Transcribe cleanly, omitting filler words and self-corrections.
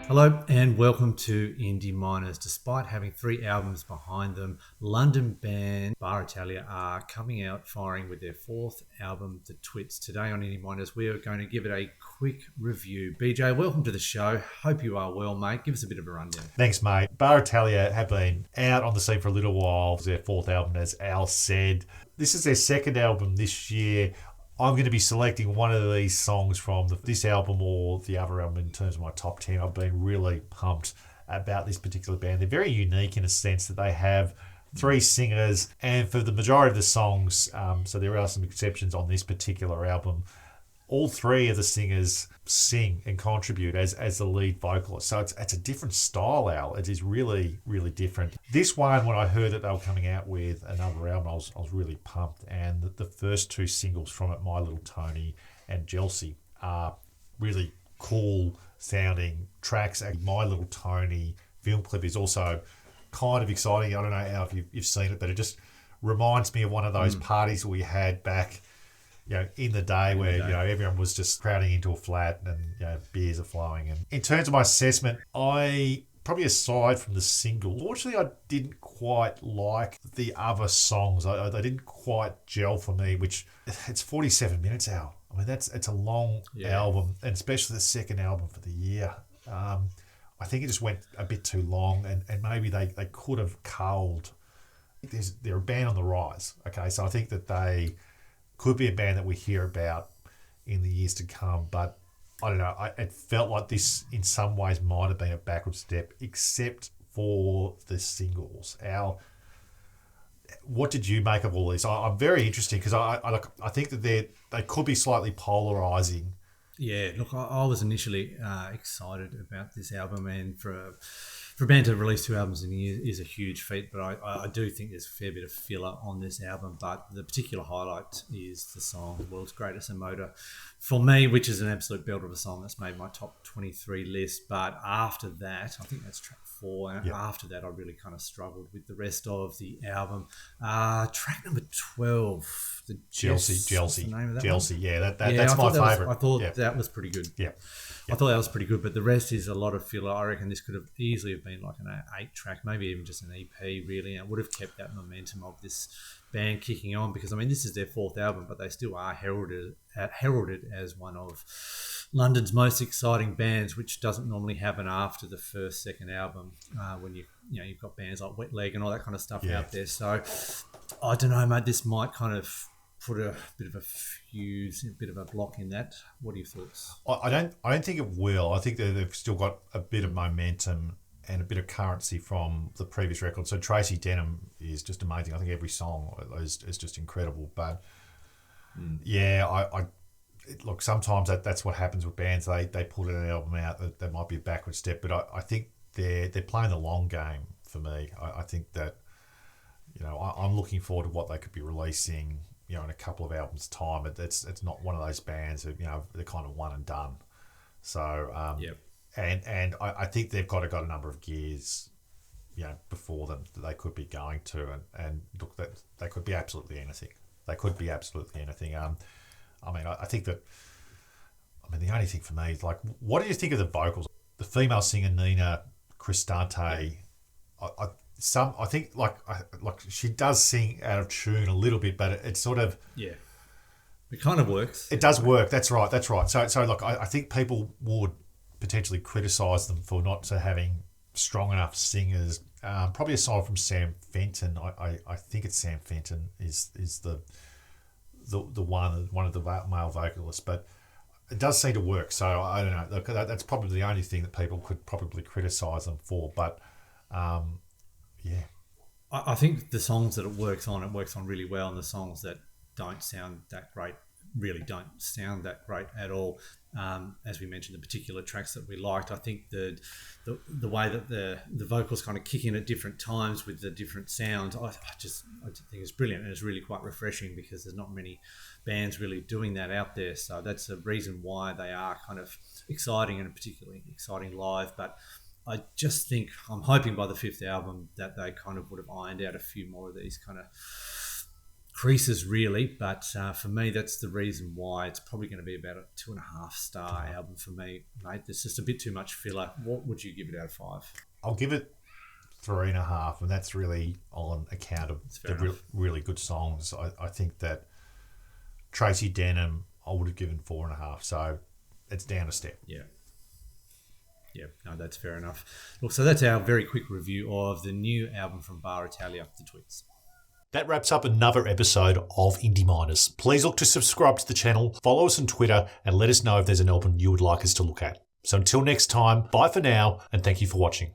Hello and welcome to Indie Miners. Despite having 3 albums behind them, London band BAR ITALIA are coming out firing with their 4th album, The Twits. Today on Indie Miners, we are going to give it a quick review. BJ, welcome to the show. Hope you are well, mate. Give us a bit of a rundown. Thanks, mate. BAR ITALIA have been out on the scene for a little while. It's their 4th album, as Al said. This is their 2nd album this year. I'm going to be selecting one of these songs from this album or the other album in terms of my top 10. I've been really pumped about this particular band. They're very unique in a sense that they have 3 singers, and for the majority of the songs, so there are some exceptions on this particular album, all 3 of the singers sing and contribute as the lead vocalist. So it's a different style, Al. It is really, really different. This one, when I heard that they were coming out with another album, I was really pumped. And the first 2 singles from it, My Little Tony and Jelsy, are really cool sounding tracks. And My Little Tony film clip is also kind of exciting. I don't know, Al, if you've seen it, but it just reminds me of one of those parties we had back in the day where everyone was just crowding into a flat and beers are flowing. And in terms of my assessment, I probably, aside from the single, fortunately I didn't quite like the other songs. They didn't quite gel for me, which it's 47 minutes, Al. I mean, it's a long album, and especially the 2nd album for the year. I think it just went a bit too long, and maybe they could have culled. They're a band on the rise, okay? So I think that they could be a band that we hear about in the years to come, but I don't know. It felt like this, in some ways, might have been a backward step, except for the singles. Al, what did you make of all this? I'm very interested because I think that they could be slightly polarizing. Yeah, look, I was initially excited about this album, and for a band to release 2 albums in a year is a huge feat, but I do think there's a fair bit of filler on this album. But the particular highlight is the song The World's Greatest Emoter for me, which is an absolute belter of a song that's made my top 23 list. But after that, I think that's track 4, and after that I really kind of struggled with the rest of the album. Track number 12, the Jelsy. The name of that Jelsy, one? that's my favourite. I thought that was pretty good. Yeah. I thought that was pretty good, but the rest is a lot of filler. I reckon this could have easily have been like an 8-track, maybe even just an EP, really, and it would have kept that momentum of this band kicking on, because, I mean, this is their 4th album, but they still are heralded as one of London's most exciting bands, which doesn't normally happen after the first, 2nd album, when you've got bands like Wet Leg and all that kind of stuff out there. So I don't know, mate, this might kind of put a bit of a fuse, a bit of a block in that. What are your thoughts? I don't think it will. I think that they've still got a bit of momentum and a bit of currency from the previous record. So Tracy Denham is just amazing. I think every song is just incredible. But look, sometimes that's what happens with bands. They put an album out that might be a backward step, but I think they're playing the long game for me. I think that I'm looking forward to what they could be releasing in a couple of albums' time. It's not one of those bands that they're kind of one and done. So and I think they've got a number of gears before them that they could be going to, and look, that they could be absolutely anything. I mean, I think that, the only thing for me is, like, what do you think of the vocals? The female singer Nina Cristante, I think like she does sing out of tune a little bit, but it's sort of it kind of works. It does work. That's right. So look, I think people would potentially criticise them for not having strong enough singers. Probably aside from Sam Fenton, I think it's Sam Fenton is the one of the male vocalists, but it does seem to work. So I don't know. Look, that's probably the only thing that people could probably criticise them for, but. I think the songs that it works on really well, and the songs that don't sound that great really don't sound that great at all. As we mentioned, the particular tracks that we liked, I think the way that the vocals kind of kick in at different times with the different sounds, I think it's brilliant, and it's really quite refreshing, because there's not many bands really doing that out there. So that's the reason why they are kind of exciting, and particularly exciting live. But I just think, I'm hoping by the 5th album that they kind of would have ironed out a few more of these kind of creases really, but for me, that's the reason why it's probably going to be about a 2.5-star album for me, mate. There's just a bit too much filler. What would you give it out of 5? I'll give it 3.5, and that's really on account of the really good songs. I think that Tracy Denham, I would have given 4.5, so it's down a step. Yeah. Yeah, no, that's fair enough. Look, so that's our very quick review of the new album from BAR ITALIA, the Twits. That wraps up another episode of Indie Miners. Please look to subscribe to the channel, follow us on Twitter, and let us know if there's an album you would like us to look at. So until next time, bye for now, and thank you for watching.